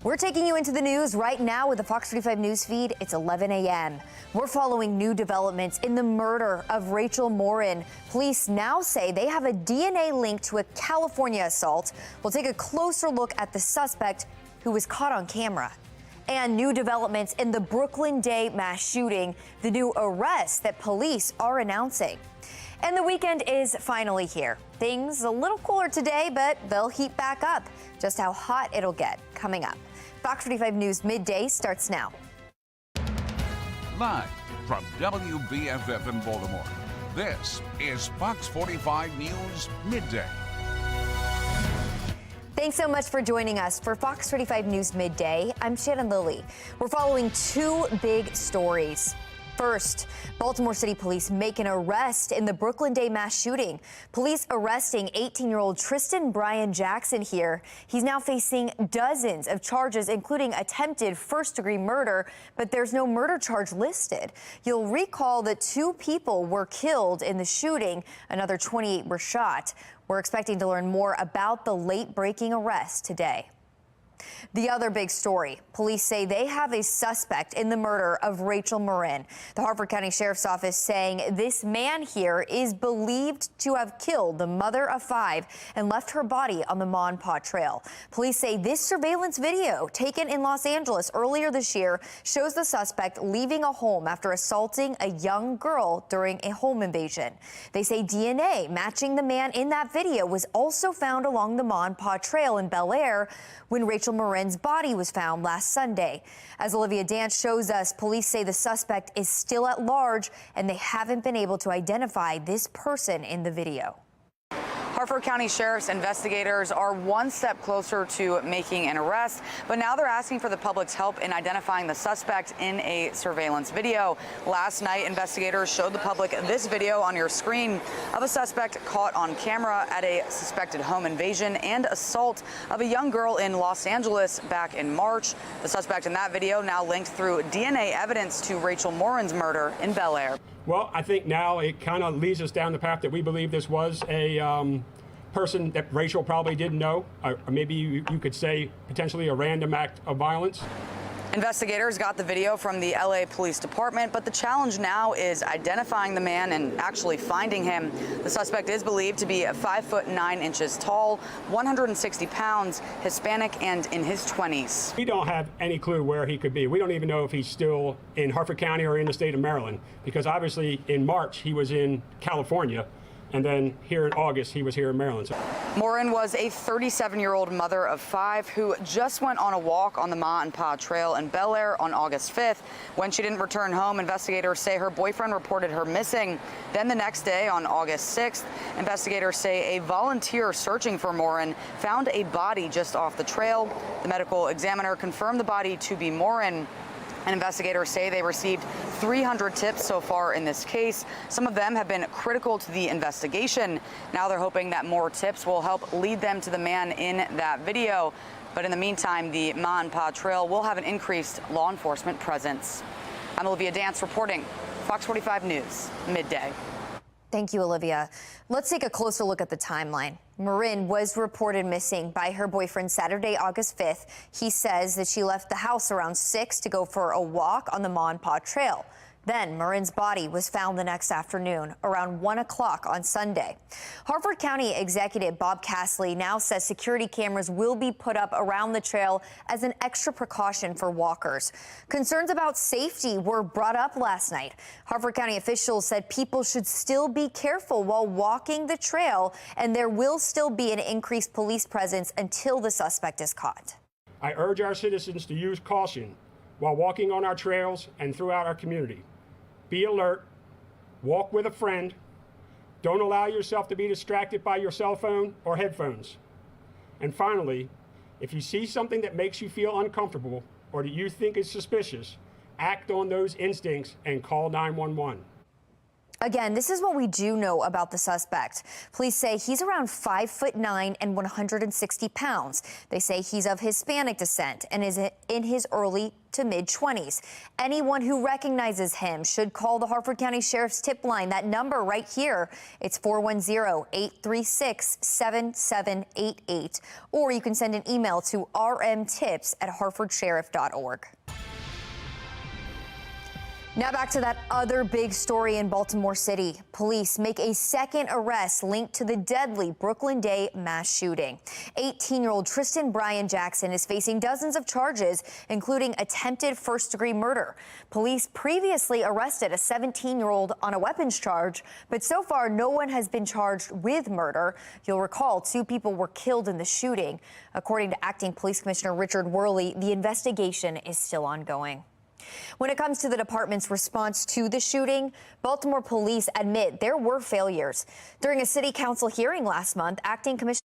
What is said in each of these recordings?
We're taking you into the news right now with the Fox 45 news feed. It's 11 a.m. We're following new developments in the murder of Rachel Morin. Police now say they have a DNA link to a California assault. We'll take a closer look at the suspect who was caught on camera. And new developments in the Brooklyn Day mass shooting, the new arrest that police are announcing. And the weekend is finally here. Things a little cooler today, but they'll heat back up. Just how hot it'll get coming up. Fox 45 News Midday starts now. Live from WBFF in Baltimore, this is Fox 45 News Midday. Thanks so much for joining us for Fox 45 News Midday. I'm Shannon Lilly. We're following two big stories. First, Baltimore City Police make an arrest in the Brooklyn Day mass shooting. Police arresting 18-year-old Tristan Brian Jackson here. He's now facing dozens of charges, including attempted first-degree murder, but there's no murder charge listed. You'll recall that 2 people were killed in the shooting. Another 28 were shot. We're expecting to learn more about the late-breaking arrest today. The other big story, police say they have a suspect in the murder of Rachel Morin. The Harford County Sheriff's Office saying this man here is believed to have killed the mother of 5 and left her body on the Mon Pa Trail. Police say this surveillance video taken in Los Angeles earlier this year shows the suspect leaving a home after assaulting a young girl during a home invasion. They say DNA matching the man in that video was also found along the Mon Pa Trail in Bel Air when Rachel Morin's body was found last Sunday. As Olivia Dance shows us, police say the suspect is still at large and they haven't been able to identify this person in the video. Harford County Sheriff's investigators are one step closer to making an arrest, but now they're asking for the public's help in identifying the suspect in a surveillance video. Last night, investigators showed the public this video on your screen of a suspect caught on camera at a suspected home invasion and assault of a young girl in Los Angeles back in March. The suspect in that video now linked through DNA evidence to Rachel Morin's murder in Bel Air. Well, I think now it kind of leads us down the path that we believe this was a person that Rachel probably didn't know, or maybe you could say potentially a random act of violence. Investigators got the video from the LA Police Department, but the challenge now is identifying the man and actually finding him. The suspect is believed to be 5 foot 9 inches tall, 160 pounds, Hispanic, and in his 20s. We don't have any clue where he could be. We don't even know if he's still in Harford County or in the state of Maryland, because obviously in March he was in California. And then here in August, he was here in Maryland. Morin was a 37-year-old mother of 5 who just went on a walk on the Mon Pa Trail in Bel Air on August 5th. When she didn't return home, investigators say her boyfriend reported her missing. Then the next day, on August 6th, investigators say a volunteer searching for Morin found a body just off the trail. The medical examiner confirmed the body to be Morin. And investigators say they received 300 tips so far in this case. Some of them have been critical to the investigation. Now they're hoping that more tips will help lead them to the man in that video. But in the meantime, the Mon Pa Trail will have an increased law enforcement presence. I'm Olivia Dance reporting, Fox 45 News, Midday. Thank you, Olivia. Let's take a closer look at the timeline. Morin was reported missing by her boyfriend Saturday, August 5th. He says that she left the house around 6 to go for a walk on the Mon Pa Trail. Then Morin's body was found the next afternoon, around 1 o'clock on Sunday. Harford County Executive Bob Castley now says security cameras will be put up around the trail as an extra precaution for walkers. Concerns about safety were brought up last night. Harford County officials said people should still be careful while walking the trail, and there will still be an increased police presence until the suspect is caught. I urge our citizens to use caution while walking on our trails and throughout our community. Be alert, walk with a friend, don't allow yourself to be distracted by your cell phone or headphones. And finally, if you see something that makes you feel uncomfortable or that you think is suspicious, act on those instincts and call 911. Again, this is what we do know about the suspect. Police say he's around 5'9" and 160 pounds. They say he's of Hispanic descent and is in his early to mid-20s. Anyone who recognizes him should call the Harford County Sheriff's tip line. That number right here, it's 410-836-7788. Or you can send an email to rmtips@harfordsheriff.org. Now back to that other big story in Baltimore City. Police make a second arrest linked to the deadly Brooklyn Day mass shooting. 18-year-old Tristan Brian Jackson is facing dozens of charges, including attempted first-degree murder. Police previously arrested a 17-year-old on a weapons charge, but so far no one has been charged with murder. You'll recall 2 people were killed in the shooting. According to Acting Police Commissioner Richard Worley, the investigation is still ongoing. When it comes to the department's response to the shooting, Baltimore police admit there were failures. During a city council hearing last month, Acting Commissioner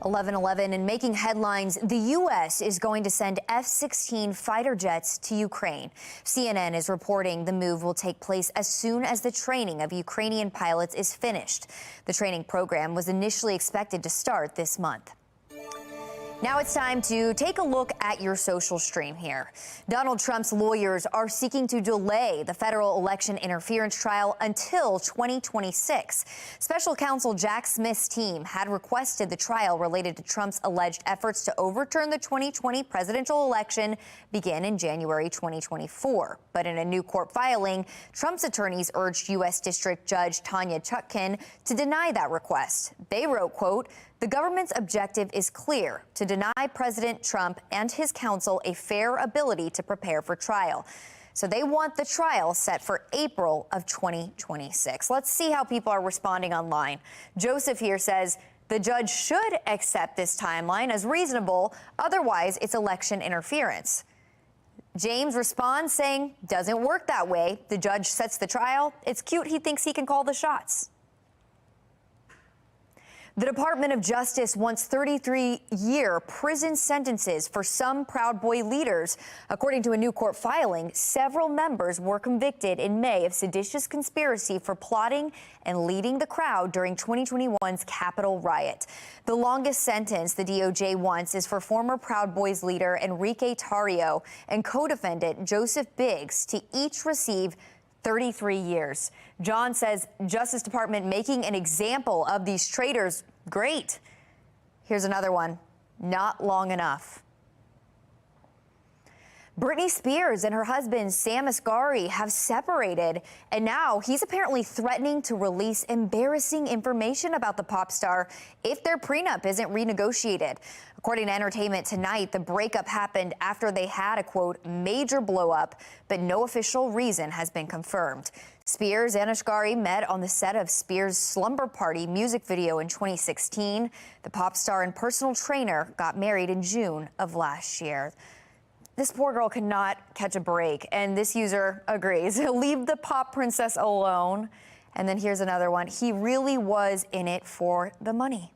(11:11) and making headlines, the U.S. is going to send F-16 fighter jets to Ukraine. CNN is reporting the move will take place as soon as the training of Ukrainian pilots is finished. The training program was initially expected to start this month. Now it's time to take a look at your social stream here. Donald Trump's lawyers are seeking to delay the federal election interference trial until 2026. Special counsel Jack Smith's team had requested the trial related to Trump's alleged efforts to overturn the 2020 presidential election begin in January 2024. But in a new court filing, Trump's attorneys urged U.S. District Judge Tanya Chutkan to deny that request. They wrote, quote, "The government's objective is clear: to deny President Trump and his counsel a fair ability to prepare for trial." So they want the trial set for April of 2026. Let's see how people are responding online. Joseph here says the judge should accept this timeline as reasonable, otherwise it's election interference. James responds saying, doesn't work that way. The judge sets the trial. It's cute he thinks he can call the shots. The Department of Justice wants 33-year prison sentences for some Proud Boy leaders. According to a new court filing, several members were convicted in May of seditious conspiracy for plotting and leading the crowd during 2021's Capitol riot. The longest sentence the DOJ wants is for former Proud Boys leader Enrique Tarrio and co-defendant Joseph Biggs to each receive 33 years. John says Justice Department making an example of these traitors. Great. Here's another one. Not long enough. Britney Spears and her husband Sam Asghari have separated, and now he's apparently threatening to release embarrassing information about the pop star if their prenup isn't renegotiated. According to Entertainment Tonight, the breakup happened after they had a, quote, major blow-up, but no official reason has been confirmed. Spears and Asghari met on the set of Spears' Slumber Party music video in 2016. The pop star and personal trainer got married in June of last year. This poor girl cannot catch a break, and this user agrees. Leave the pop princess alone. And then here's another one. He really was in it for the money.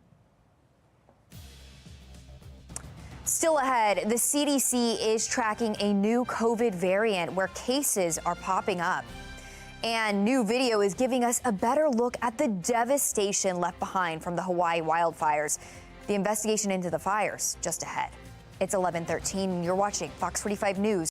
Still ahead, the CDC is tracking a new COVID variant where cases are popping up. And new video is giving us a better look at the devastation left behind from the Hawaii wildfires. The investigation into the fires just ahead. It's 11:13 and you're watching Fox 45 News.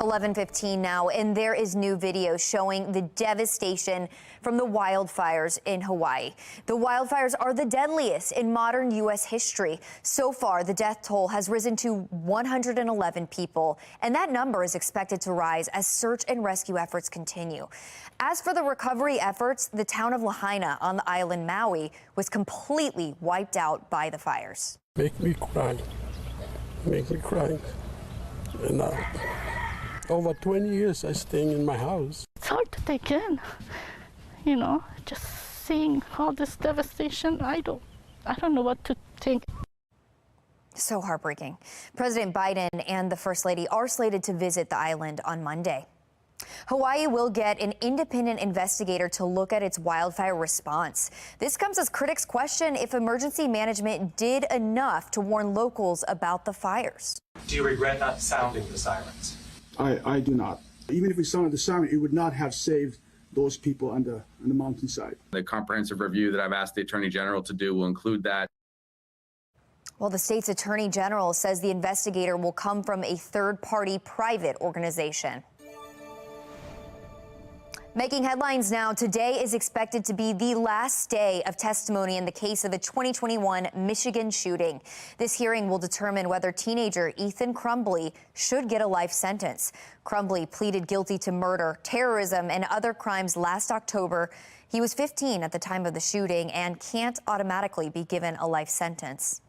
$11:15 now, and there is new video showing the devastation from the wildfires in Hawaii. The wildfires are the deadliest in modern U.S. history. So far, the death toll has risen to 111 people, and that number is expected to rise as search and rescue efforts continue. As for the recovery efforts, the town of Lahaina on the island Maui was completely wiped out by the fires. Make me cry. Make me cry. And over 20 years I staying in my house. It's hard to take in, you know, just seeing all this devastation. I don't know what to think. So heartbreaking. President Biden and the First Lady are slated to visit the island on Monday. Hawaii will get an independent investigator to look at its wildfire response. This comes as critics question if emergency management did enough to warn locals about the fires. Do you regret not sounding the sirens? I do not. Even if we sounded the siren, it would not have saved those people on the mountainside. The comprehensive review that I've asked the Attorney General to do will include that. Well, the state's Attorney General says the investigator will come from a third-party private organization. Making headlines now, today is expected to be the last day of testimony in the case of the 2021 Michigan shooting. This hearing will determine whether teenager Ethan Crumbley should get a life sentence. Crumbley pleaded guilty to murder, terrorism, and other crimes last October. He was 15 at the time of the shooting and can't automatically be given a life sentence.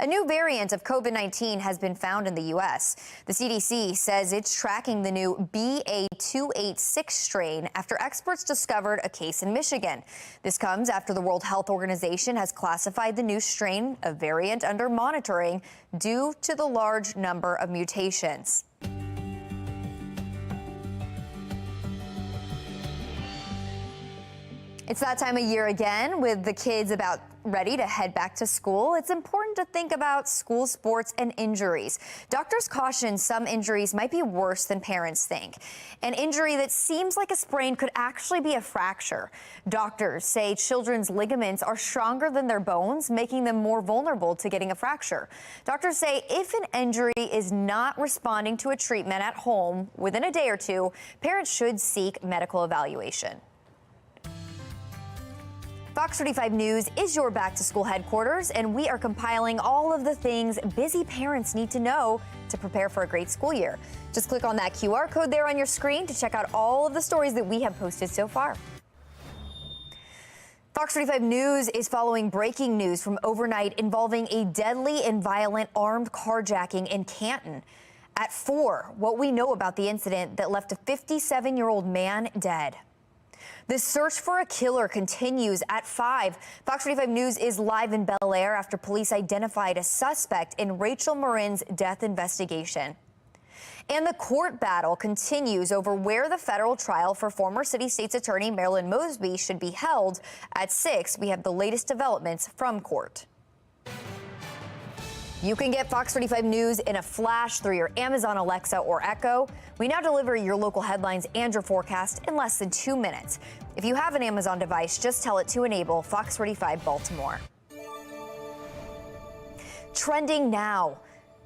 A new variant of COVID-19 has been found in the U.S. The CDC says it's tracking the new BA.286 strain after experts discovered a case in Michigan. This comes after the World Health Organization has classified the new strain, a variant, under monitoring due to the large number of mutations. It's that time of year again with the kids about ready to head back to school. It's important to think about school sports and injuries. Doctors caution some injuries might be worse than parents think. An injury that seems like a sprain could actually be a fracture. Doctors say children's ligaments are stronger than their bones, making them more vulnerable to getting a fracture. Doctors say if an injury is not responding to a treatment at home within a day or two, parents should seek medical evaluation. Fox 45 News is your back-to-school headquarters, and we are compiling all of the things busy parents need to know to prepare for a great school year. Just click on that QR code there on your screen to check out all of the stories that we have posted so far. Fox 45 News is following breaking news from overnight involving a deadly and violent armed carjacking in Canton. At 4, what we know about the incident that left a 57-year-old man dead. The search for a killer continues at 5. Fox 45 News is live in Bel Air after police identified a suspect in Rachel Morin's death investigation. And the court battle continues over where the federal trial for former City State's Attorney Marilyn Mosby should be held. At 6, we have the latest developments from court. You can get Fox 45 News in a flash through your Amazon Alexa or Echo. We now deliver your local headlines and your forecast in less than 2 minutes. If you have an Amazon device, just tell it to enable Fox 45 Baltimore. Trending now.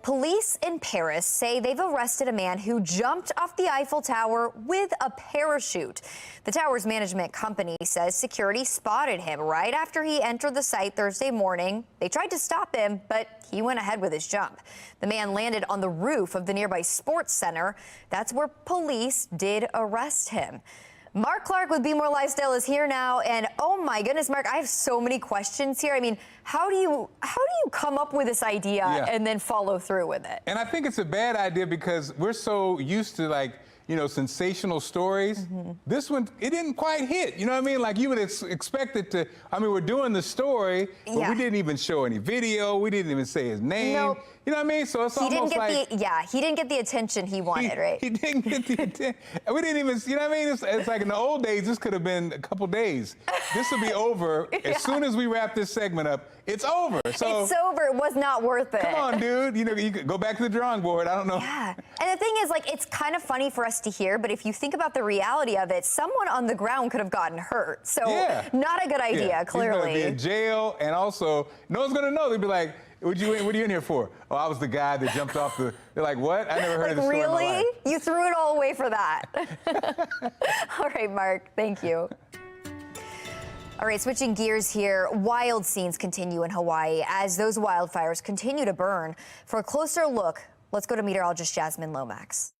Police in Paris say they've arrested a man who jumped off the Eiffel Tower with a parachute. The tower's management company says security spotted him right after he entered the site Thursday morning. They tried to stop him, but he went ahead with his jump. The man landed on the roof of the nearby sports center. That's where police did arrest him. Mark Clark with Be More Lifestyle is here now, and oh my goodness, Mark, I have so many questions here. I mean, how do you come up with this idea and then follow through with it? And I think it's a bad idea because we're so used to, like, you know, sensational stories. This one, it didn't quite hit. You know what I mean? Like, you would expect it to. I mean, we're doing the story, but we didn't even show any video. We didn't even say his name. Nope. You know what I mean? So it's almost like he didn't get the attention he wanted, right? He didn't get the attention. We didn't even, you know what I mean? It's like in the old days, this could have been a couple days. This will be over as soon as we wrap this segment up. It's over. So it's over. It was not worth it. Come on, dude. You know, you could go back to the drawing board. I don't know. Yeah. And the thing is, like, it's kind of funny for us to hear, but if you think about the reality of it, someone on the ground could have gotten hurt. So not a good idea, clearly. He's gonna be in jail, and also no one's gonna know. They'd be like, what are you in here for? Oh, I was the guy that jumped off the. They're like, what? I never heard of this story in my life. Really? You threw it all away for that. All right, Mark. Thank you. All right, switching gears here. Wild scenes continue in Hawaii as those wildfires continue to burn. For a closer look, let's go to meteorologist Jasmine Lomax.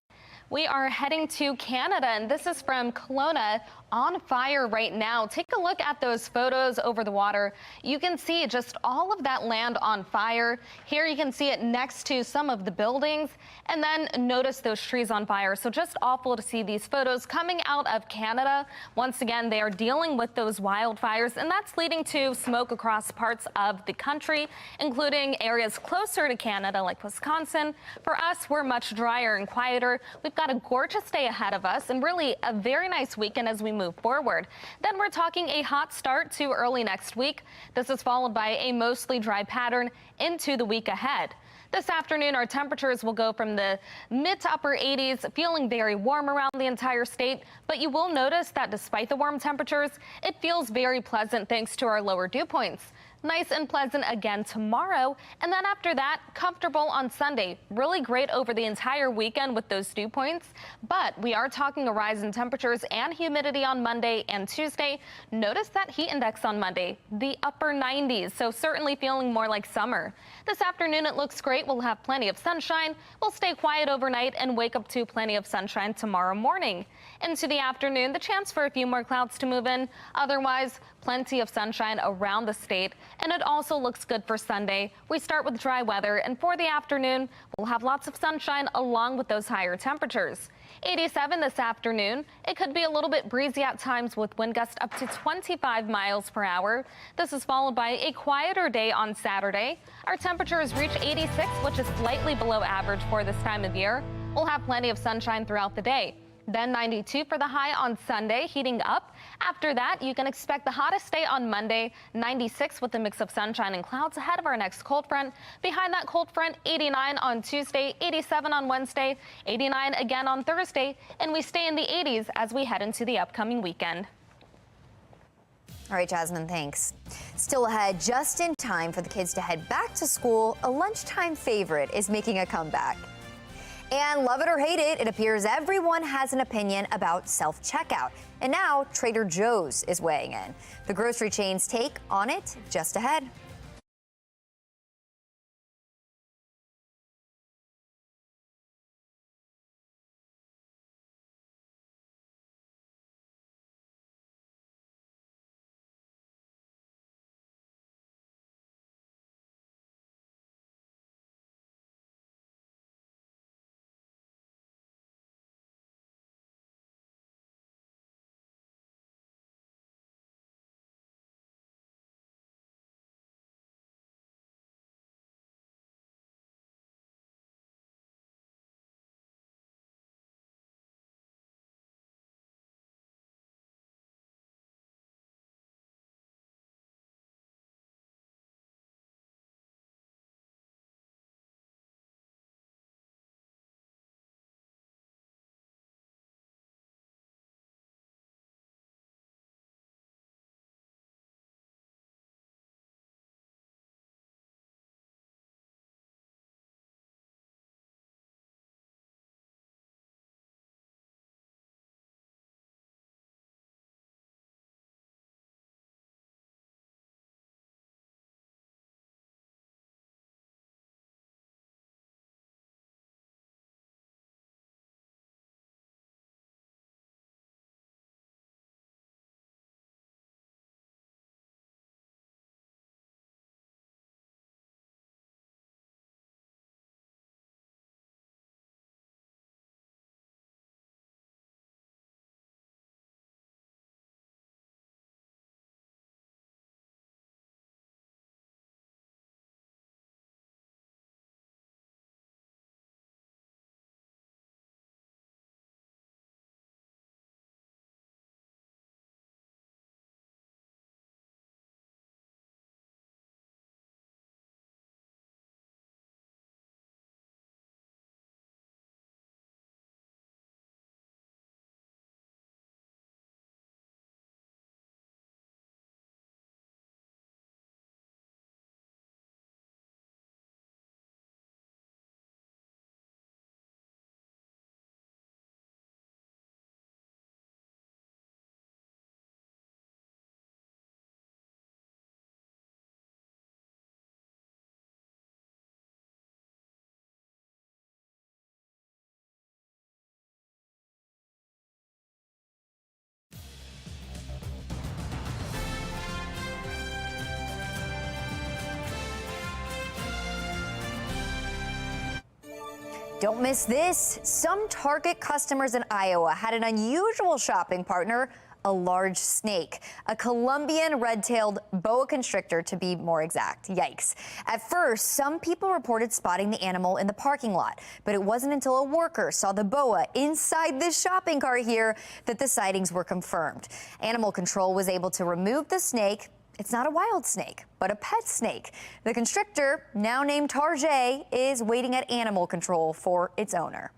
We are heading to Canada, and this is from Kelowna, on fire right now. Take a look at those photos over the water. You can see just all of that land on fire. Here you can see it next to some of the buildings, and then notice those trees on fire. So just awful to see these photos coming out of Canada. Once again, they are dealing with those wildfires, and that's leading to smoke across parts of the country, including areas closer to Canada like Wisconsin. For us, we're much drier and quieter. We've got a gorgeous day ahead of us and really a very nice weekend as we move forward. Then we're talking a hot start to early next week. This is followed by a mostly dry pattern into the week ahead. This afternoon, our temperatures will go from the mid to upper 80s, feeling very warm around the entire state. But you will notice that despite the warm temperatures, it feels very pleasant thanks to our lower dew points. Nice and pleasant again tomorrow, and then after that, comfortable on Sunday. Really great over the entire weekend with those dew points, but we are talking a rise in temperatures and humidity on Monday and Tuesday. Notice that heat index on Monday, the upper 90s, so certainly feeling more like summer. This afternoon, it looks great. We'll have plenty of sunshine. We'll stay quiet overnight and wake up to plenty of sunshine tomorrow morning. Into the afternoon, the chance for a few more clouds to move in. Otherwise, plenty of sunshine around the state. And it also looks good for Sunday. We start with dry weather, and for the afternoon, we'll have lots of sunshine along with those higher temperatures. 87 this afternoon. It could be a little bit breezy at times with wind gusts up to 25 miles per hour. This is followed by a quieter day on Saturday. Our temperatures reach 86, which is slightly below average for this time of year. We'll have plenty of sunshine throughout the day. Then 92 for the high on Sunday, heating up. After that, you can expect the hottest day on Monday, 96 with a mix of sunshine and clouds ahead of our next cold front. Behind that cold front, 89 on Tuesday, 87 on Wednesday, 89 again on Thursday, and we stay in the 80s as we head into the upcoming weekend. All right, Jasmine, thanks. Still ahead, just in time for the kids to head back to school, a lunchtime favorite is making a comeback. And love it or hate it, it appears everyone has an opinion about self-checkout. And now Trader Joe's is weighing in. The grocery chain's take on it just ahead. Don't miss this. Some Target customers in Iowa had an unusual shopping partner, a large snake, a Colombian red-tailed boa constrictor to be more exact. Yikes. At first, some people reported spotting the animal in the parking lot, but it wasn't until a worker saw the boa inside this shopping cart here that the sightings were confirmed. Animal control was able to remove the snake. It's not a wild snake, but a pet snake. The constrictor, now named Tarjay, is waiting at animal control for its owner.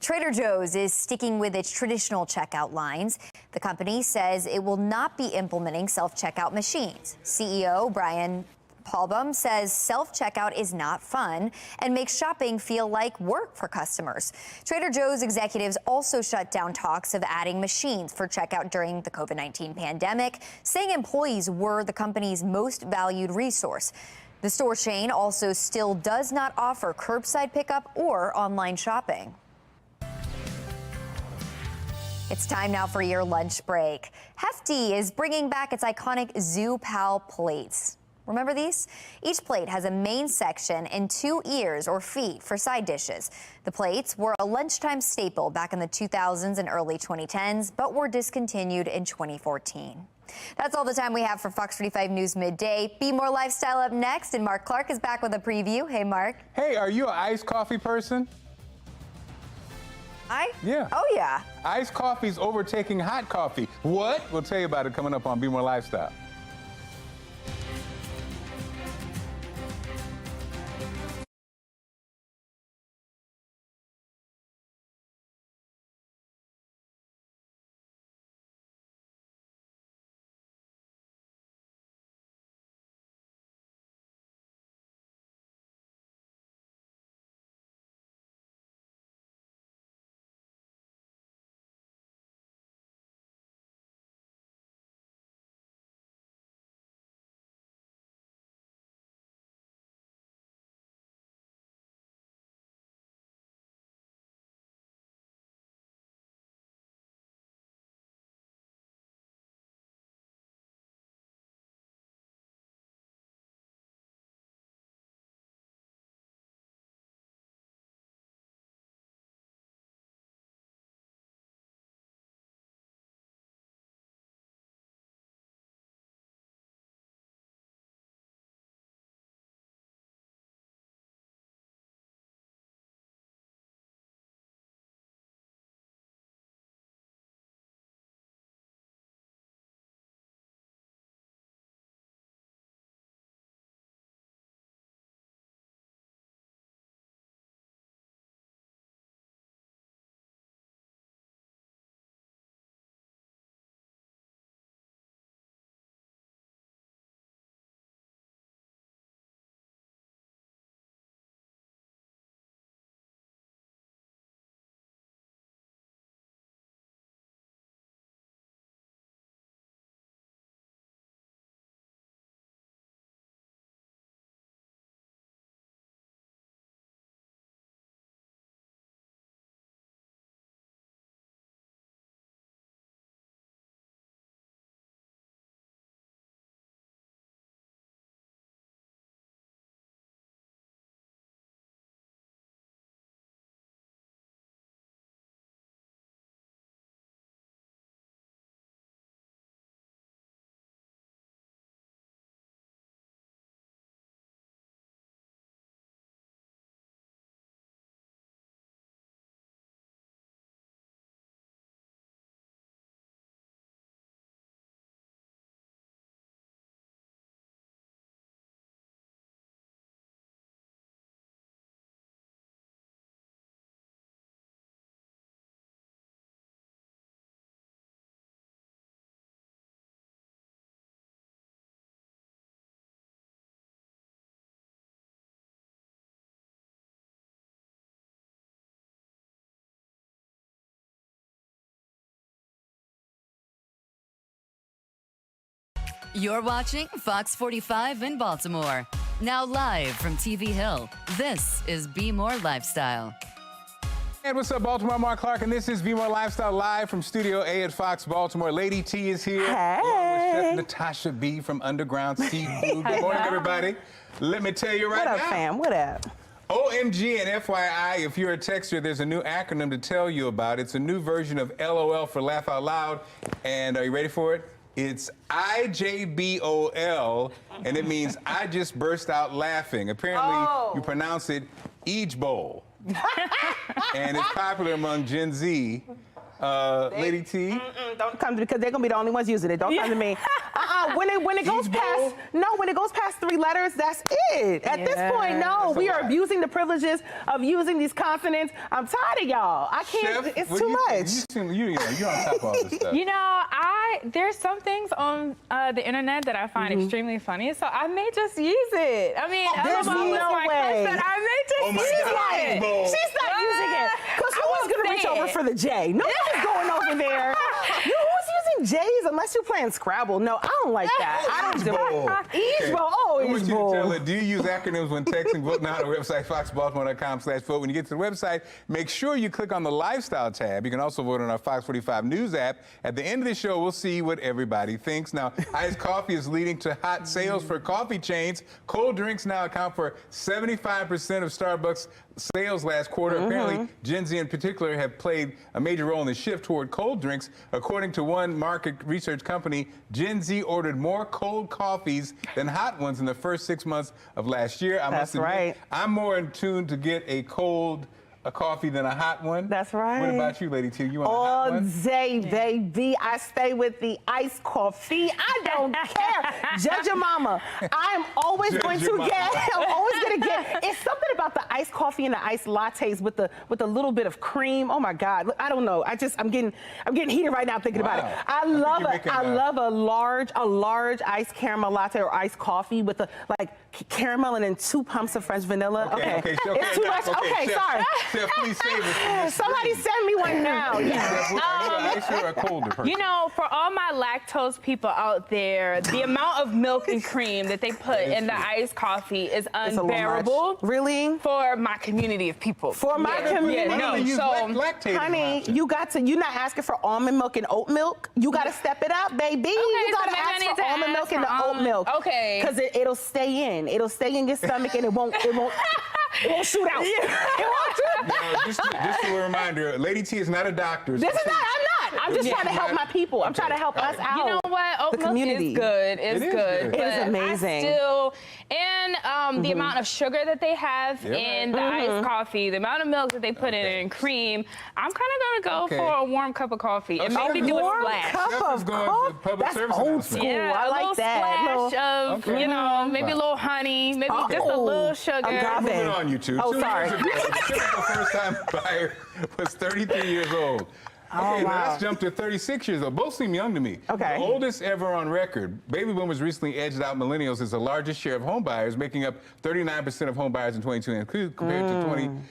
Trader Joe's is sticking with its traditional checkout lines. The company says it will not be implementing self-checkout machines. CEO Brian Paulbaum says self-checkout is not fun and makes shopping feel like work for customers. Trader Joe's executives also shut down talks of adding machines for checkout during the COVID-19 pandemic, saying employees were the company's most valued resource. The store chain also still does not offer curbside pickup or online shopping. It's time now for your lunch break. Hefty is bringing back its iconic Zoo Pal plates. Remember these? Each plate has a main section and 2 ears or feet for side dishes. The plates were a lunchtime staple back in the 2000s and early 2010s, but were discontinued in 2014. That's all the time we have for Fox 45 News Midday. Be More Lifestyle up next, and Mark Clark is back with a preview. Hey, Mark. Hey, are you an iced coffee person? Yeah. Oh, yeah. Iced coffee's overtaking hot coffee. What? We'll tell you about it coming up on Be More Lifestyle. You're watching Fox 45 in Baltimore. Now live from TV Hill, this is Be More Lifestyle. And what's up, Baltimore? Mark Clark, and this is Be More Lifestyle live from Studio A at Fox Baltimore. Lady T is here. Hey. Along with Chef Natasha B from Underground Seafood. Good morning, everybody. Let me tell you right now. What up, fam? What up? OMG and FYI, if you're a texter, there's a new acronym to tell you about. It's a new version of LOL for Laugh Out Loud. And are you ready for it? It's IJBOL, and it means I just burst out laughing. Apparently, you pronounce it Eej Bowl. And it's popular among Gen Z. Lady T? Don't come to me, because they're gonna be the only ones using it. Don't come to me. When it goes past, when it goes past 3 letters, that's it. At this point, no, we are abusing the privileges of using these consonants. I'm tired of y'all. I can't. Chef, it's too much. You're on top of all this stuff. You know, there's some things on the internet that I find extremely funny, so I may just use it. I mean, there's no way. I may just use it. She's not using it. Because who is gonna reach over for the J? Nobody's going over there. Who's using J's unless you're playing Scrabble? No, I don't like that. I don't do it. Eej Bowl. Oh, Eej Bowl. Tell it, do you use acronyms when texting? Vote now on our website, foxbaltimore.com/vote. When you get to the website, make sure you click on the lifestyle tab. You can also vote on our Fox 45 News app. At the end of the show, we'll see what everybody thinks. Now, iced coffee is leading to hot sales for coffee chains. Cold drinks now account for 75% of Starbucks sales last quarter. Apparently, Gen Z in particular have played a major role in the shift toward cold drinks. According to one market research company, Gen Z ordered more cold coffees than hot ones in the first 6 months of last year. I must admit, I'm more in tune to get a coffee than a hot one. That's right. What about you, Lady T? You want a hot all one? day, baby. I stay with the iced coffee. I don't care. Judge your mama. I'm always going to get. It's something about the iced coffee and the iced lattes with a little bit of cream. Oh my God. I don't know. I'm getting heated right now thinking about it. I love a large iced caramel latte or iced coffee with caramel and then 2 pumps of French vanilla. Okay. It's too much. Okay, Chef, sorry. Chef, please save us. Somebody send me one now. You know, for all my lactose people out there, the amount of milk and cream that they put in the iced coffee is unbearable. Really? For my community of people. For my community. Honey, you're not asking for almond milk and oat milk. You got to step it up, baby. You got to ask for almond milk and the oat milk. Okay. Because it'll stay in. It'll stay in your stomach and it won't shoot out. It won't shoot Now, just a reminder, Lady T is not a doctor. I'm not. I'm just trying to help my people. I'm trying to help us out. You know what? Oat milk is good. It's good. It is amazing. The amount of sugar that they have in the iced coffee, the amount of milk that they put in it, and cream, I'm kind of going to go for a warm cup of coffee and maybe do a splash. Cup of coffee? That's old school. Yeah, I like that. A little splash of, maybe a little honey, maybe just a little sugar. Moving on, you two. Oh, 2 sorry. years ago, the typical first-time buyer was 33 years old. Okay, now let's jump to 36 years old. Both seem young to me. Okay. The oldest ever on record. Baby boomers recently edged out millennials as the largest share of home buyers, making up 39% of home buyers in 2022 compared to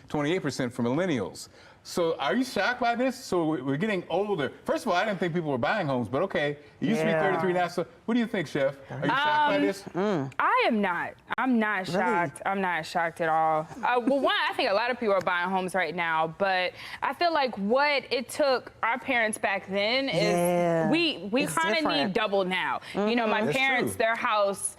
28% for millennials. So are you shocked by this? So we're getting older. First of all, I didn't think people were buying homes, but okay. It used to be 33 now. So what do you think, Chef? Are you shocked by this? I am not. I'm not shocked. I'm not shocked at all. Well, one, I think a lot of people are buying homes right now, but I feel like what it took our parents back then is we kind of need double now. You know, my parents, their house,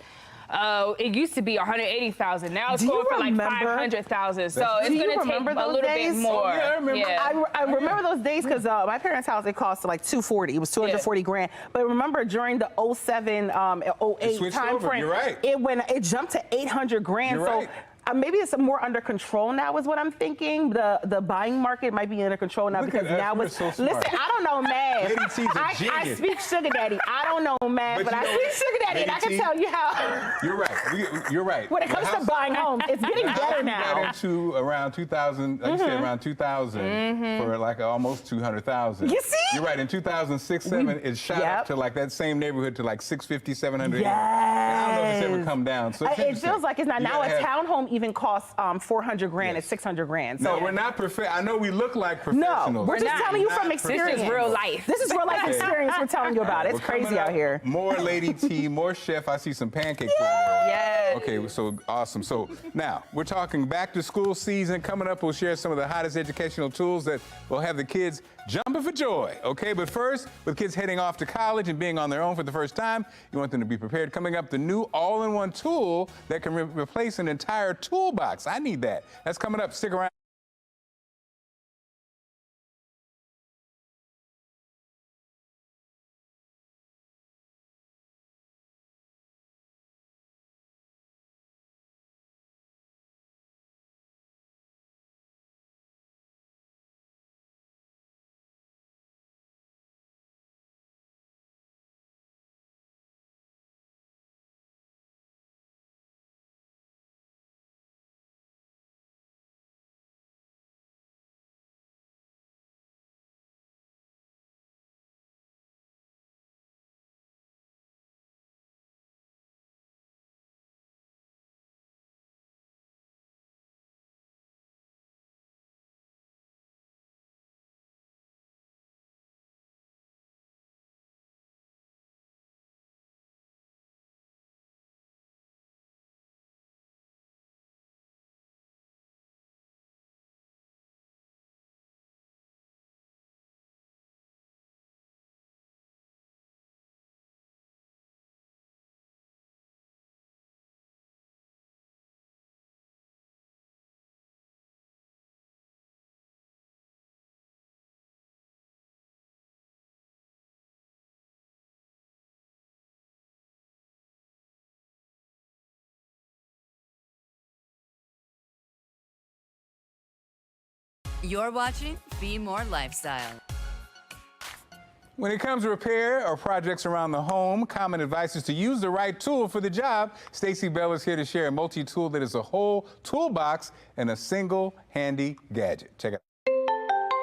it used to be $180,000. Now it's going for like $500,000. So it's going to take a little bit more. Oh, yeah, I remember those days because my parents' house, it cost like $240. It was $240 grand. But remember during the 07, 08 time frame, you're right. It jumped to 800 grand. You're right. Maybe it's more under control now is what I'm thinking. The buying market might be under control now because now it's listen, I don't know math. Lady T's a genius. I speak sugar daddy. I don't know math, but I speak sugar daddy and I can tell you how. You're right. You're right. When it comes to buying homes, it's getting better now. Got into around 2000, like you said, around 2000 for like almost 200,000. You see? You're right. In 2006, 7, it shot up to like that same neighborhood to like 650, 700. Yes. I don't know if it's ever come down. So it feels like it's not. Now a townhome even costs 400 grand at 600 grand. So no, we're not I know we look like professionals. No, we're just telling you from experience. This is real life. This is real life experience we're telling you about. It's crazy out here. More Lady T, more Chef. I see some pancakes over there. Yes. Okay, so awesome. So now we're talking back to school season coming up. We'll share some of the hottest educational tools that will have the kids jumping for joy. Okay, but first, with kids heading off to college and being on their own for the first time, you want them to be prepared. Coming up, the new all-in-one tool that can replace an entire toolbox. I need that. That's coming up. Stick around. You're watching Be More Lifestyle. When it comes to repair or projects around the home, common advice is to use the right tool for the job. Stacey Bell is here to share a multi-tool that is a whole toolbox and a single handy gadget. Check it out.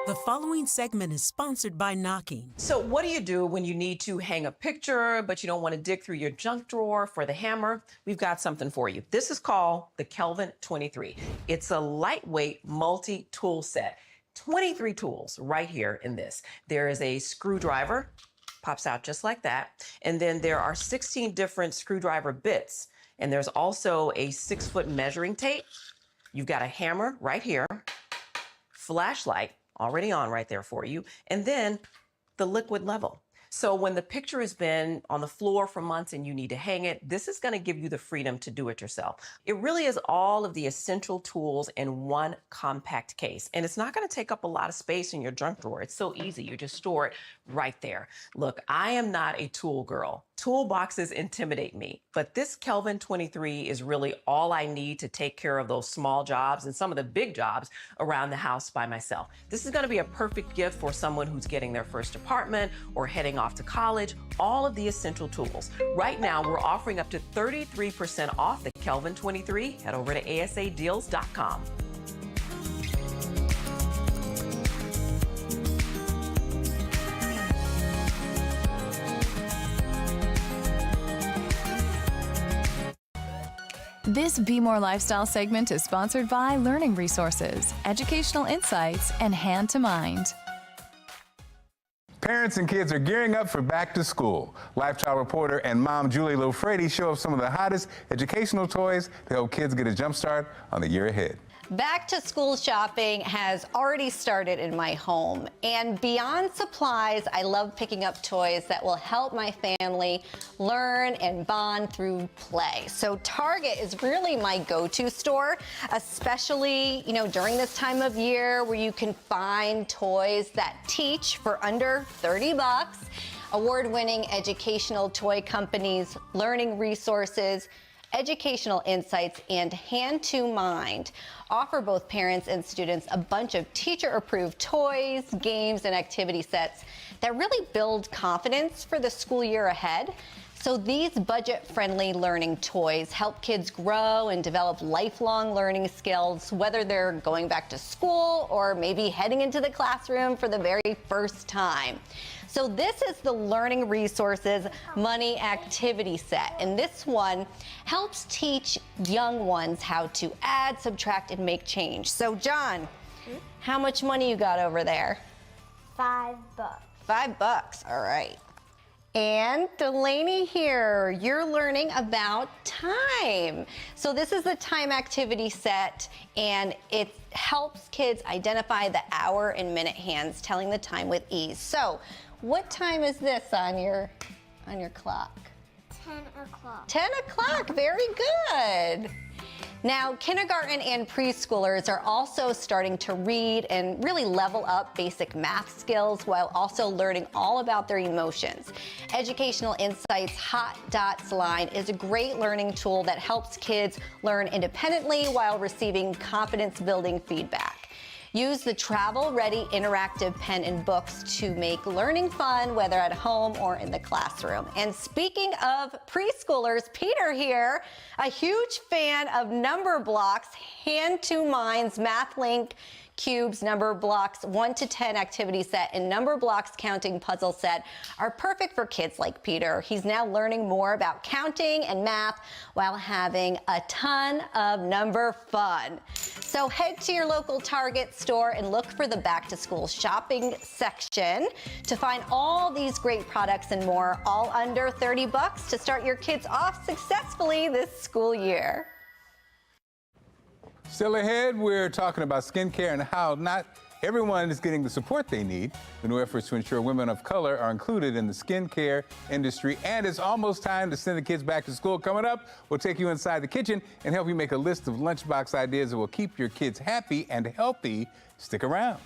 The following segment is sponsored by Knocking. So what do you do when you need to hang a picture, but you don't want to dig through your junk drawer for the hammer? We've got something for you. This is called the Kelvin 23. It's a lightweight multi-tool set. 23 tools right here in this. There is a screwdriver, pops out just like that. And then there are 16 different screwdriver bits. And there's also a 6-foot measuring tape. You've got a hammer right here, flashlight, already on right there for you, and then the liquid level. So when the picture has been on the floor for months and you need to hang it, this is going to give you the freedom to do it yourself. It really is all of the essential tools in one compact case. And it's not going to take up a lot of space in your junk drawer. It's so easy. You just store it right there. Look, I am not a tool girl. Toolboxes intimidate me, but this Kelvin 23 is really all I need to take care of those small jobs and some of the big jobs around the house by myself. This is going to be a perfect gift for someone who's getting their first apartment or heading off to college. All of the essential tools. Right now, we're offering up to 33% off the Kelvin 23. Head over to asadeals.com. This Be More Lifestyle segment is sponsored by Learning Resources, Educational Insights, and Hand to Mind. Parents and kids are gearing up for back to school. Lifestyle reporter and mom Julie Lofredi show us some of the hottest educational toys to help kids get a jump start on the year ahead. Back to school shopping has already started in my home. And beyond supplies, I love picking up toys that will help my family learn and bond through play. So Target is really my go-to store, especially, during this time of year where you can find toys that teach for under 30 bucks. Award-winning educational toy companies, Learning Resources, Educational Insights, and Hand to Mind offer both parents and students a bunch of teacher-approved toys, games, and activity sets that really build confidence for the school year ahead. So these budget-friendly learning toys help kids grow and develop lifelong learning skills, whether they're going back to school or maybe heading into the classroom for the very first time. So this is the Learning Resources Money Activity Set, and this one helps teach young ones how to add, subtract, and make change. So John, how much money you got over there? $5. $5, all right. And Delaney here, you're learning about time. So this is the time activity set, and it helps kids identify the hour and minute hands, telling the time with ease. So what time is this on your clock? 10 o'clock. 10 o'clock, very good. Now, kindergarten and preschoolers are also starting to read and really level up basic math skills while also learning all about their emotions. Educational Insights Hot Dots line is a great learning tool that helps kids learn independently while receiving confidence-building feedback. Use the travel-ready interactive pen and books to make learning fun, whether at home or in the classroom. And speaking of preschoolers, Peter here, a huge fan of number blocks, Hand to Minds, MathLink, Cubes, Number Blocks 1 to 10 activity set, and Number Blocks counting puzzle set are perfect for kids like Peter. He's now learning more about counting and math while having a ton of number fun. So head to your local Target store and look for the back to school shopping section to find all these great products and more, all under 30 bucks to start your kids off successfully this school year. Still ahead, we're talking about skincare and how not everyone is getting the support they need. The new efforts to ensure women of color are included in the skincare industry. And it's almost time to send the kids back to school. Coming up, we'll take you inside the kitchen and help you make a list of lunchbox ideas that will keep your kids happy and healthy. Stick around.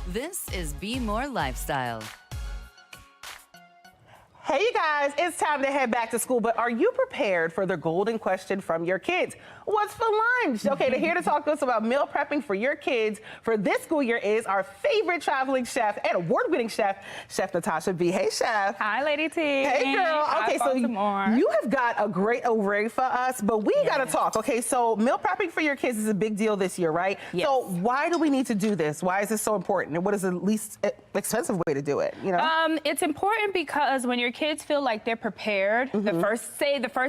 This is Be More Lifestyle. Hey, you guys, it's time to head back to school, but are you prepared for the golden question from your kids? What's for lunch? Okay, here to talk to us about meal prepping for your kids for this school year is our favorite traveling chef and award-winning chef, Chef Natasha B. Hey, Chef. Hi, Lady T. Hey, girl. Okay, so you have got a great array for us, but we got to talk. Okay, so meal prepping for your kids is a big deal this year, right? Yes. So why do we need to do this? Why is this so important? And what is the least expensive way to do it? You know? It's important because when you're your kids feel like they're prepared, the first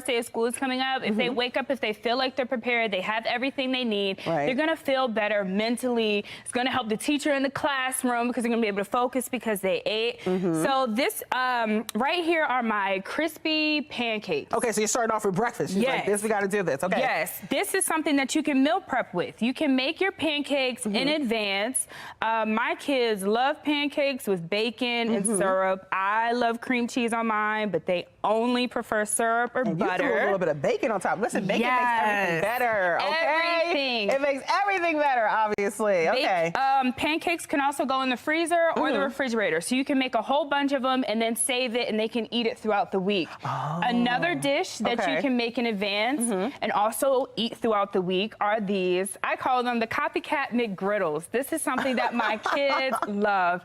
day of school is coming up, if they wake up, if they feel like they're prepared, they have everything they need, they're gonna feel better mentally. It's gonna help the teacher in the classroom because they're gonna be able to focus because they ate. So this, right here are my crispy pancakes. Okay, so you're starting off with breakfast. She's like, this, we gotta do this, okay. Yes, this is something that you can meal prep with. You can make your pancakes in advance. My kids love pancakes with bacon and syrup. I love cream cheese on mine, but they only prefer syrup or butter. You threw a little bit of bacon on top. Listen, bacon makes everything better, okay? Everything. It makes everything better, obviously, okay. Pancakes can also go in the freezer or the refrigerator, so you can make a whole bunch of them and then save it, and they can eat it throughout the week. Another dish that you can make in advance and also eat throughout the week are these. I call them the copycat McGriddles. This is something that my kids love.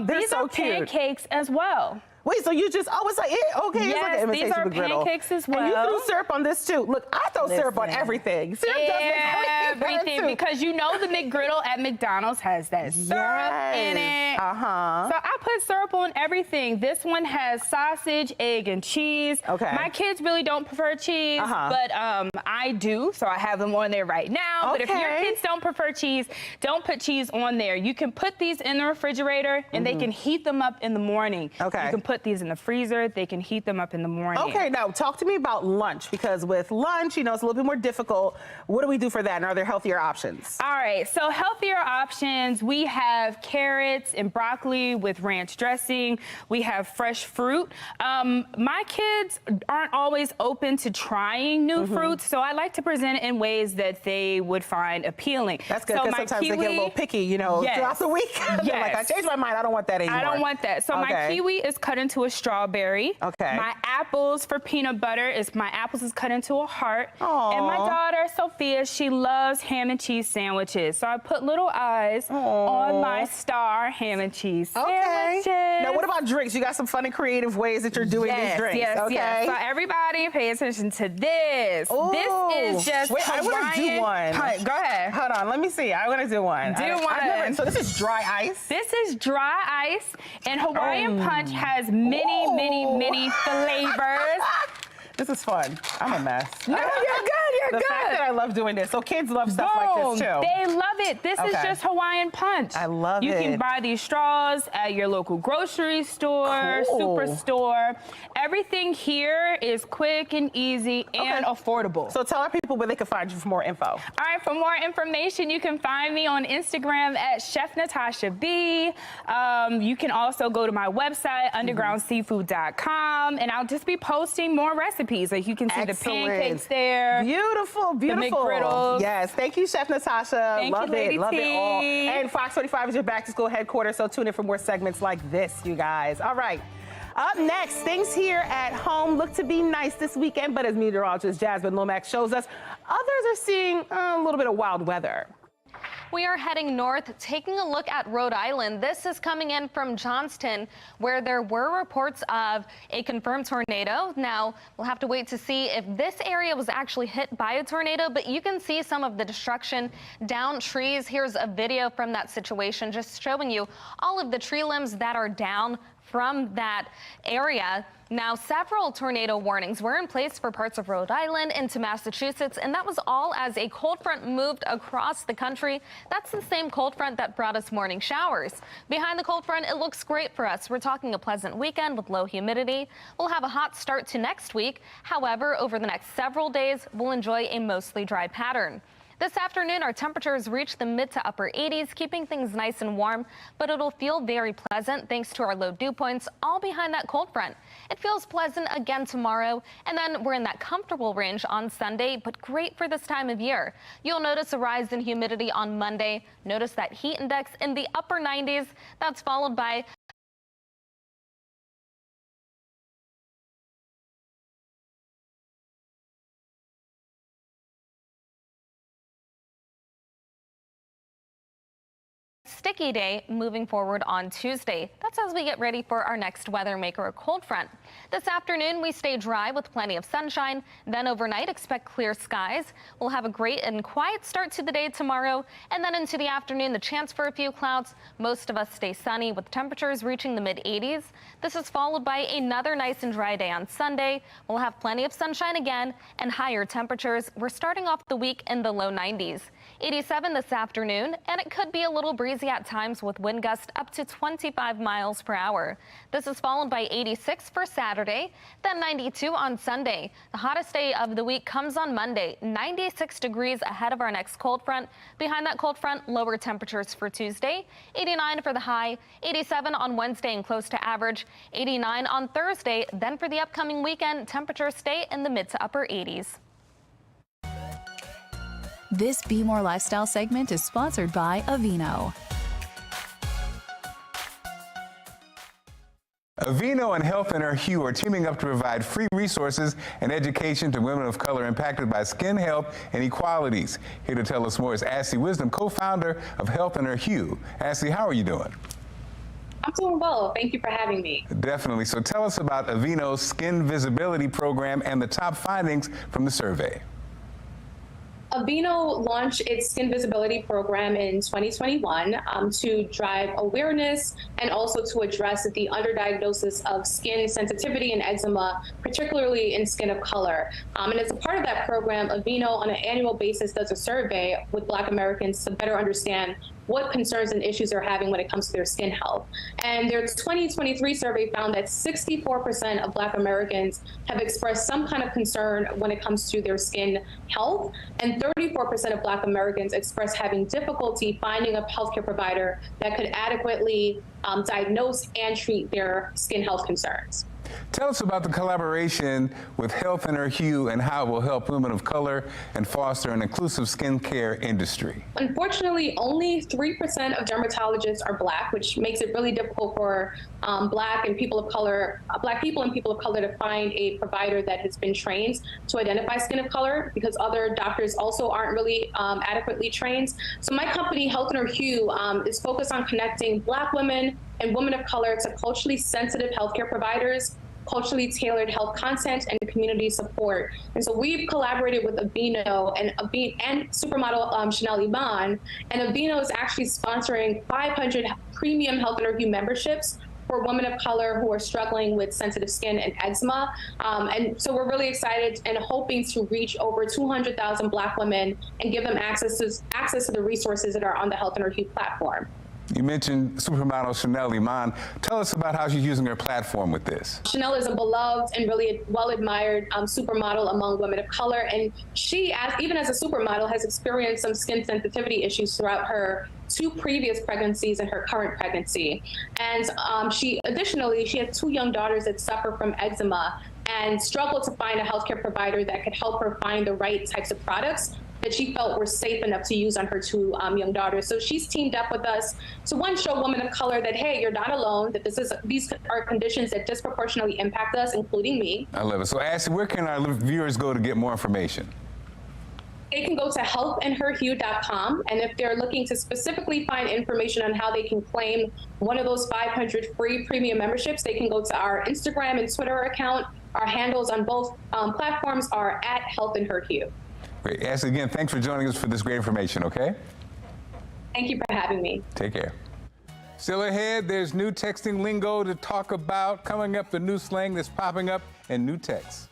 These are pancakes as well. Wait, so you just, it's like, okay, yes, it's like an imitation these are McGriddle. pancakes as well. And you threw syrup on this too. Look, I throw syrup on everything. Syrup does make everything better, too. Because you know the McGriddle at McDonald's has that syrup in it. So I put syrup on everything. This one has sausage, egg, and cheese. My kids really don't prefer cheese, but I do, so I have them on there right now. But if your kids don't prefer cheese, don't put cheese on there. You can put these in the refrigerator, and they can heat them up in the morning. You can put these in the freezer. They can heat them up in the morning. Okay, now talk to me about lunch, because with lunch, you know, it's a little bit more difficult. What do we do for that, and are there healthier options? All right, so healthier options, we have carrots and broccoli with ranch dressing. We have fresh fruit. My kids aren't always open to trying new fruits, so I like to present it in ways that they would find appealing. That's good, because sometimes they get a little picky, you know, throughout the week. They're like, I changed my mind, I don't want that anymore. I don't want that. So my kiwi is cut into a strawberry. My apples for peanut butter my apples is cut into a heart. And my daughter, Sophia, she loves ham and cheese sandwiches. So I put little eyes on my star ham and cheese sandwiches. Now what about drinks? You got some fun and creative ways that you're doing these drinks. Yes. So everybody pay attention to this. This is just I want to do one. Punch. Go ahead. Hold on, let me see. I want to do one. So this is dry ice? This is dry ice, and Hawaiian Punch has many flavors. This is fun. I'm a mess. No, you're good. The fact that I love doing this. So kids love stuff like this too. They love it. This is just Hawaiian Punch. I love it. You can buy these straws at your local grocery store, superstore. Everything here is quick and easy and affordable. So tell our people where they can find you for more info. All right, for more information, you can find me on Instagram at Chef Natasha B. You can also go to my website, undergroundseafood.com, and I'll just be posting more recipes. Like you can see the pancakes there. Beautiful, beautiful. The McGriddles. Yes, thank you, Chef Natasha. Love it all. And FOX45 is your back to school headquarters, so tune in for more segments like this, you guys. All right. Up next, things here at home look to be nice this weekend, but as meteorologist Jasmine Lomax shows us, others are seeing a little bit of wild weather. We are heading north, taking a look at Rhode Island. This is coming in from Johnston, where there were reports of a confirmed tornado. Now, we'll have to wait to see if this area was actually hit by a tornado, but you can see some of the destruction down trees. Here's a video from that situation, just showing you all of the tree limbs that are down from that area. Now, several tornado warnings were in place for parts of Rhode Island into Massachusetts, and that was all as a cold front moved across the country. That's the same cold front that brought us morning showers. Behind the cold front, it looks great for us. We're talking a pleasant weekend with low humidity. We'll have a hot start to next week. However, over the next several days, we'll enjoy a mostly dry pattern. This afternoon, our temperatures reach the mid to upper 80s, keeping things nice and warm, but it'll feel very pleasant thanks to our low dew points all behind that cold front. It feels pleasant again tomorrow, and then we're in that comfortable range on Sunday, but great for this time of year. You'll notice a rise in humidity on Monday. Notice that heat index in the upper 90s. That's followed by sticky day moving forward on Tuesday. That's as we get ready for our next weather maker, a cold front. This afternoon, we stay dry with plenty of sunshine. Then overnight, expect clear skies. We'll have a great and quiet start to the day tomorrow. And then into the afternoon, the chance for a few clouds. Most of us stay sunny with temperatures reaching the mid-80s. This is followed by another nice and dry day on Sunday. We'll have plenty of sunshine again and higher temperatures. We're starting off the week in the low 90s. 87 this afternoon, and it could be a little breezy at times with wind gusts up to 25 miles per hour. This is followed by 86 for Saturday, then 92 on Sunday. The hottest day of the week comes on Monday, 96 degrees ahead of our next cold front. Behind that cold front, lower temperatures for Tuesday, 89 for the high, 87 on Wednesday and close to average, 89 on Thursday. Then for the upcoming weekend, temperatures stay in the mid to upper 80s. This Be More Lifestyle segment is sponsored by Aveeno. Aveeno and Health and Her Hue are teaming up to provide free resources and education to women of color impacted by skin health inequalities. Here to tell us more is Ashley Wisdom, co-founder of Health and Her Hue. Ashley, how are you doing? I'm doing well. Thank you for having me. Definitely. So tell us about Aveeno's Skin Visibility Program and the top findings from the survey. Aveeno launched its Skin Visibility Program in 2021 to drive awareness and also to address the underdiagnosis of skin sensitivity and eczema, particularly in skin of color. And as a part of that program, Aveeno on an annual basis does a survey with Black Americans to better understand what concerns and issues they're having when it comes to their skin health. And their 2023 survey found that 64% of Black Americans have expressed some kind of concern when it comes to their skin health, and 34% of Black Americans express having difficulty finding a healthcare provider that could adequately diagnose and treat their skin health concerns. Tell us about the collaboration with Health and Her Hue and how it will help women of color and foster an inclusive skincare industry. Unfortunately, only 3% of dermatologists are Black, which makes it really difficult for Black people and people of color to find a provider that has been trained to identify skin of color, because other doctors also aren't really adequately trained. So my company, Health and Her Hue, is focused on connecting Black women and women of color to culturally sensitive healthcare providers, culturally tailored health content, and community support. And so we've collaborated with Aveeno and supermodel Chanel Iman, and Aveeno is actually sponsoring 500 premium Health and Her Hue memberships for women of color who are struggling with sensitive skin and eczema. And so we're really excited and hoping to reach over 200,000 Black women and give them access to the resources that are on the Health and Her Hue platform. You mentioned supermodel Chanel Iman. Tell us about how she's using her platform with this. Chanel is a beloved and really well-admired supermodel among women of color, and she, even as a supermodel, has experienced some skin sensitivity issues throughout her 2 previous pregnancies and her current pregnancy. And she had 2 young daughters that suffer from eczema and struggled to find a healthcare provider that could help her find the right types of products that she felt were safe enough to use on her 2 young daughters. So she's teamed up with us to, one, show women of color that, hey, you're not alone, that these are conditions that disproportionately impact us, including me. I love it. So Ashley, where can our viewers go to get more information? They can go to healthandherhue.com, and if they're looking to specifically find information on how they can claim one of those 500 free premium memberships, they can go to our Instagram and Twitter account. Our handles on both platforms are @healthandherhue. Great. Ashley, again, thanks for joining us for this great information, okay? Thank you for having me. Take care. Still ahead, there's new texting lingo to talk about. Coming up, the new slang that's popping up in new texts.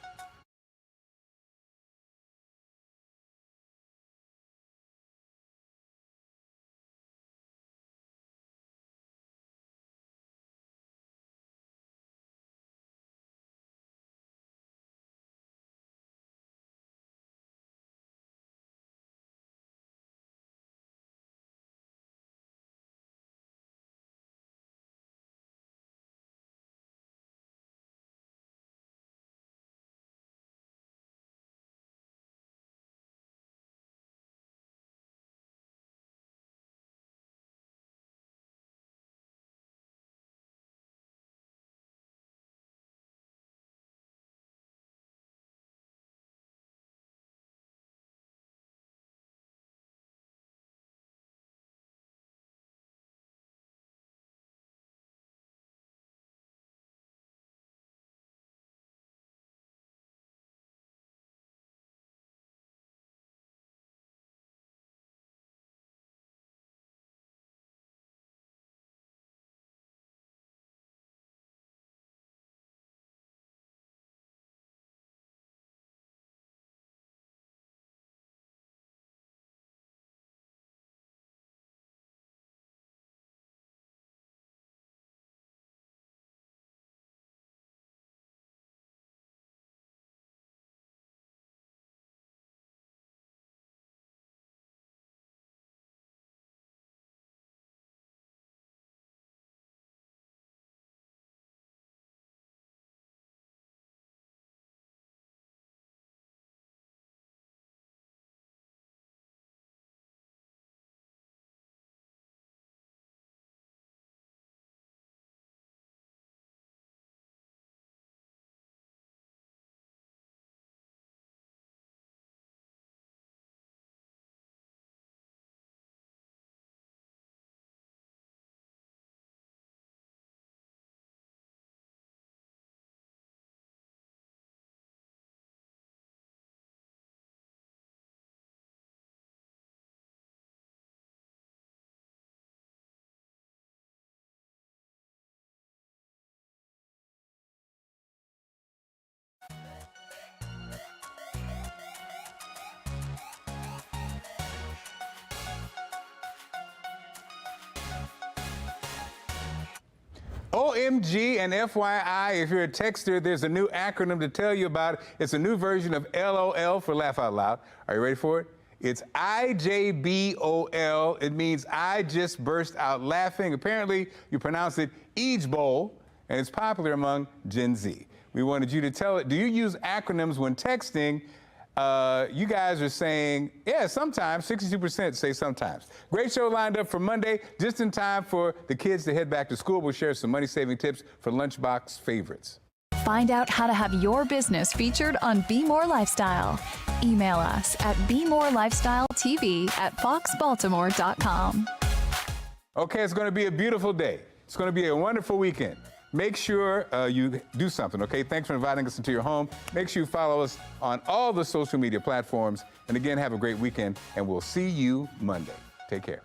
OMG and FYI, if you're a texter, there's a new acronym to tell you about. It's a new version of LOL for laugh out loud. Are you ready for it? It's IJBOL. It means I just burst out laughing. Apparently, you pronounce it Eej-bowl, and it's popular among Gen Z. We wanted you to tell it. Do you use acronyms when texting? You guys are saying, yeah, sometimes. 62% say sometimes. Great show lined up for Monday, just in time for the kids to head back to school. We'll share some money-saving tips for lunchbox favorites. Find out how to have your business featured on Be More Lifestyle. Email us at BeMoreLifestyleTV@foxbaltimore.com. Okay, it's going to be a beautiful day. It's going to be a wonderful weekend. Make sure you do something, okay? Thanks for inviting us into your home. Make sure you follow us on all the social media platforms. And again, have a great weekend, and we'll see you Monday. Take care.